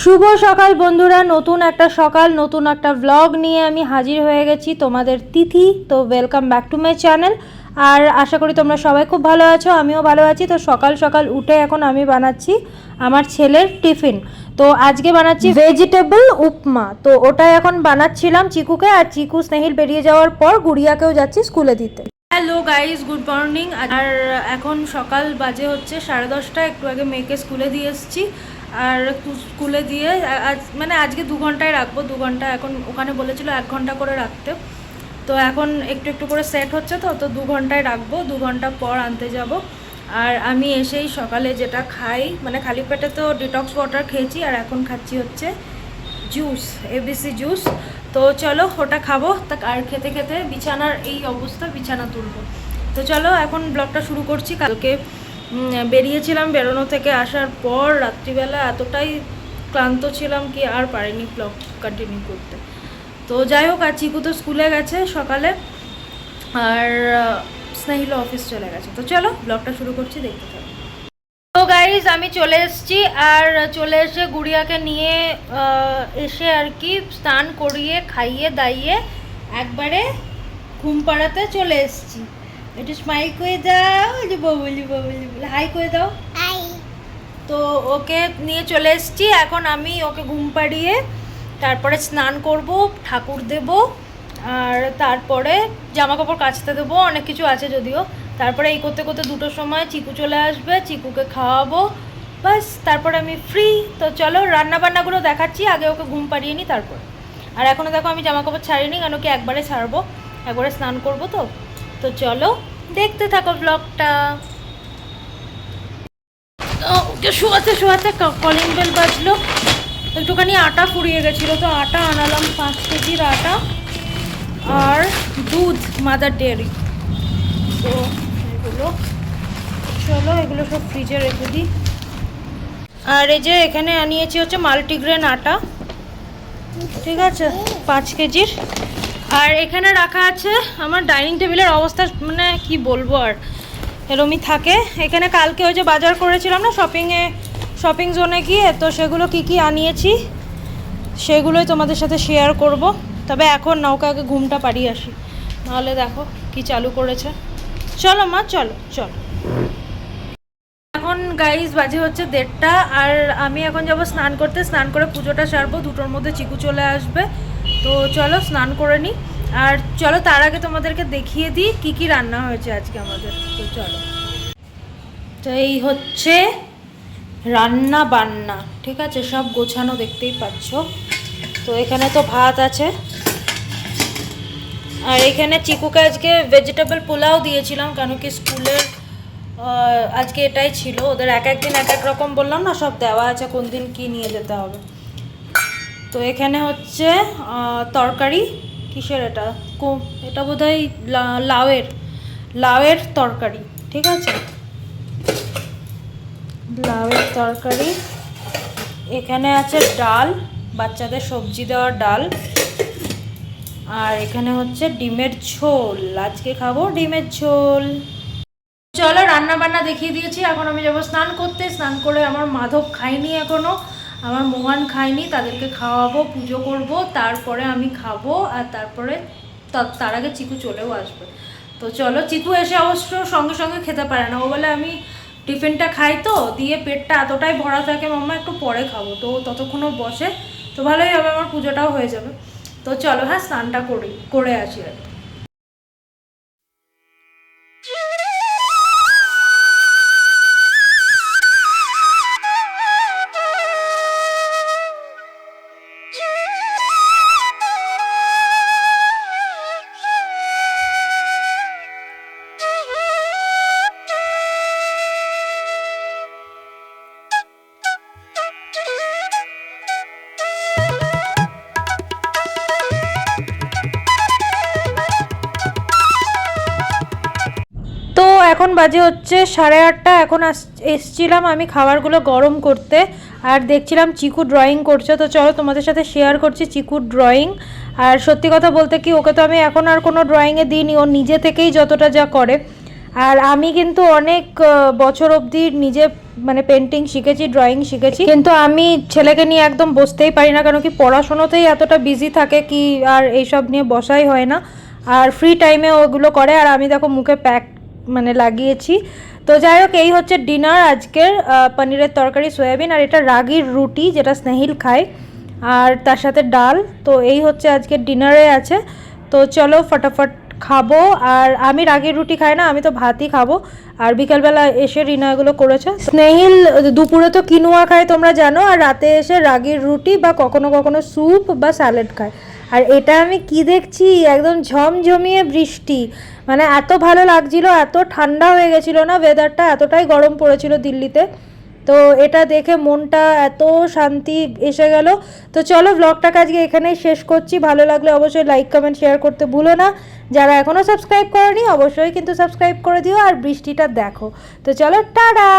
শুভ সকাল বন্ধুরা, নতুন একটা সকাল নতুন একটা ব্লগ নিয়ে আমি হাজির হয়ে গেছি তোমাদের তিথি। তো welcome back to my channel. আর আশা করি তোমরা সবাই খুব ভালো আছো, আমিও ভালো আছি। তো সকাল সকাল উঠে এখন আমি বানাচ্ছি আমার ছেলের টিফিন। তো আজকে বানাচ্ছি ভেজিটেবল উপমা। তো ওটাই এখন বানাচ্ছিলাম চিকুকে, আর চিকু স্নেহিল বেরিয়ে যাওয়ার পর গুড়িয়াকেও যাচ্ছি স্কুলে দিতে। Hello guys, good morning. আর এখন সকাল বাজে হচ্ছে 10:30। একটু আগে মেয়েকে স্কুলে দিয়ে এসেছি। আর স্কুলে দিয়ে আজকে 2 ঘন্টায় রাখবো। 2 ঘন্টা, এখন ওখানে বলেছিল 1 ঘন্টা করে রাখতে। তো এখন একটু একটু করে সেট হচ্ছে, তো 2 ঘন্টায় রাখবো। 2 ঘন্টা পর আনতে যাব। আর আমি এসেই সকালে যেটা খাই, খালি পেটে তো ডিটক্স ওয়াটার খেয়েছি, আর এখন খাচ্ছি হচ্ছে জুস, এবিসি জুস। তো চলো ওটা খাবো। আর খেতে খেতে বিছানার এই অবস্থা, বিছানা তুলবো। তো চলো এখন ব্লগটা শুরু করছি। কালকে বেরিয়েছিলাম, বেরোনো থেকে আসার পর রাত্রিবেলা এতটাই ক্লান্ত ছিলাম কি আর পারিনি ব্লগ কন্টিনিউ করতে। তো যাই হোক, আর চিকু তো স্কুলে গেছে সকালে, আর স্নেহিল অফিস চলে গেছে। তো চলো ব্লগটা শুরু করছি, দেখতে থাকো। তো গাইজ আমি চলে এসেছি, আর চলে এসে গুড়িয়াকে নিয়ে এসে আর কি স্নান করিয়ে খাইয়ে দাইয়ে একবারে ঘুম পাড়াতে চলে এসেছি। একটু স্মাইল করে দাও, বলি হাই করে দাও। তো ওকে নিয়ে চলে এসেছি। এখন আমি ওকে ঘুম পাড়িয়ে তারপরে স্নান করব, ঠাকুর দেব, আর তারপরে জামা কাপড় কাচতে দেবো, অনেক কিছু আছে যদিও। তারপরে এই করতে করতে 2টোর সময় চিকু চলে আসবে, চিকুকে খাওয়াবো, বাস তারপরে আমি ফ্রি। তো চলো রান্না বান্নাগুলো দেখাচ্ছি, আগে ওকে ঘুম পাড়িয়ে নিই তারপর। আর এখনও দেখো আমি জামা কাপড় ছাড়িনি, কেন কি একবারে ছাড়বো, একবারে স্নান করবো। তো চলো দেখতে থাকো ব্লগটা। ওকে শোয়াতে শোয়াতে কলিং বেল বাজলো। একটুখানি আটা ফুরিয়ে গেছিলো, তো আটা আনালাম 5 কেজির আটা, আর দুধ মাদার ডেয়ারি। তো এগুলো চলো, এগুলো সব ফ্রিজে রেখে দিই। আর এই যে এখানে আনিয়েছি হচ্ছে মাল্টিগ্রেন আটা, ঠিক আছে, 5 কেজির। আর এখানে রাখা আছে আমার ডাইনিং টেবিলের অবস্থা, কি বলবো আর, এরমই থাকে। এখানে কালকে ওই যে বাজার করেছিলাম না শপিং জোনে গিয়ে, তো সেগুলো কি আনিয়েছি সেগুলোই তোমাদের সাথে শেয়ার করব। তবে এখন না, ওকে আগে ঘুমটা পাড়িয়ে আসি, নাহলে দেখো কি চালু করেছে। চলো মা, চলো। এখন গাইজ বাজে হচ্ছে 1:30, আর আমি এখন যাব স্নান করতে। স্নান করে পুজোটা সারবো, 2টোর মধ্যে চিকু চলে আসবে। তো চলো স্নান করে নিই। আর চলো তার আগে তোমাদেরকে দেখিয়ে দিই কি রান্না হয়েছে আজকে আমাদের। তো চলো, তো এই হচ্ছে রান্না বান্না, ঠিক আছে, সব গোছানো দেখতেই পাচ্ছ। তো এখানে তো ভাত আছে, আর এখানে চিকুকে আজকে ভেজিটেবল পোলাও দিয়েছিলাম, কেন কি স্কুলের আজকে এটাই ছিল। ওদের এক একদিন এক এক রকম, বললাম না, সব দেওয়া আছে কোন দিন কী নিয়ে যেতে হবে। তো এখানে হচ্ছে তরকারি, কিসের এটা, এটা বোধহয় লাউয়ের তরকারি, ঠিক আছে, লাউয়ের তরকারি। এখানে আছে ডাল, বাচ্চাদের সবজি দেওয়ার ডাল। আর এখানে হচ্ছে ডিমের ঝোল, আজকে খাবো ডিমের ঝোল। চলো রান্না বান্না দেখিয়ে দিয়েছি, এখন আমি যাবো স্নান করতে। স্নান করে আমার মাধব খাইনি এখনো, আমার মোহান খাইনি, তাদেরকে খাওয়াবো, পুজো করব, তারপরে আমি খাবো। আর তারপরে তার আগে চিকু চলেও আসবে। তো চলো, চিকু এসে অবশ্য সঙ্গে সঙ্গে খেতে পারে না, ও বলে আমি টিফিনটা খাই, তো দিয়ে পেটটা এতটাই ভরা থাকে, মাম্মা একটু পরে খাবো। তো ততক্ষণও বসে, তো ভালোই হবে, আমার পুজোটাও হয়ে যাবে। তো চলো, হ্যাঁ স্নানটা করে আসি আর কি। এখন বাজে হচ্ছে 8:30। এখন এসছিলাম আমি খাবারগুলো গরম করতে, আর দেখছিলাম চিকু ড্রয়িং করছে। তো চলো তোমাদের সাথে শেয়ার করছি চিকুর ড্রয়িং। আর সত্যি কথা বলতে কি, ওকে তো আমি এখন আর কোনো ড্রয়িংয়ে দিইনি, ও নিজে থেকেই যতটা যা করে। আর আমি কিন্তু অনেক বছর অবধি নিজে মানে পেন্টিং শিখেছি, ড্রয়িং শিখেছি, কিন্তু আমি ছেলেকে নিয়ে একদম বসতেই পারি না, কারণ কি পড়াশোনাতেই এতটা বিজি থাকে কি আর এইসব নিয়ে বসাই হয় না। আর ফ্রি টাইমে ওগুলো করে, আর আমি দেখো মুখে প্যাক মানে লাগিয়েছি। তো যাই হোক, এই হচ্ছে ডিনার আজকের, পনিরের তরকারি, সয়াবিন, আর এটা রাগির রুটি যেটা স্নেহিল খায়, আর তার সাথে ডাল। তো এই হচ্ছে আজকের ডিনারে আছে। তো চলো ফটাফট খাবো। আর আমি রাগির রুটি খাই না, আমি তো ভাতই খাবো। আর বিকালবেলা এসে রিনা এগুলো করেছে। স্নেহিল দুপুরে তো কিনুয়া খায় তোমরা জানো, আর রাতে এসে রাগির রুটি বা কখনো কখনো স্যুপ বা স্যালাড খায়। আর এটা আমি কি দেখছি, একদম ঝমঝমিয়ে বৃষ্টি, মানে এত ভালো লাগছিল, এত ঠান্ডা হয়ে গেছিল না ওয়েদারটা, এতটাই গরম পড়েছিল দিল্লিতে। তো এটা দেখে মনটা এত শান্তি এসে গেল। তো চলো ব্লগটাকে আজকে এখানেই শেষ করছি। ভালো লাগলে অবশ্যই লাইক কমেন্ট শেয়ার করতে ভুলো না। যারা এখনও সাবস্ক্রাইব করেনি অবশ্যই কিন্তু সাবস্ক্রাইব করে দিও, আর বৃষ্টিটা দেখো। তো চলো টাটা।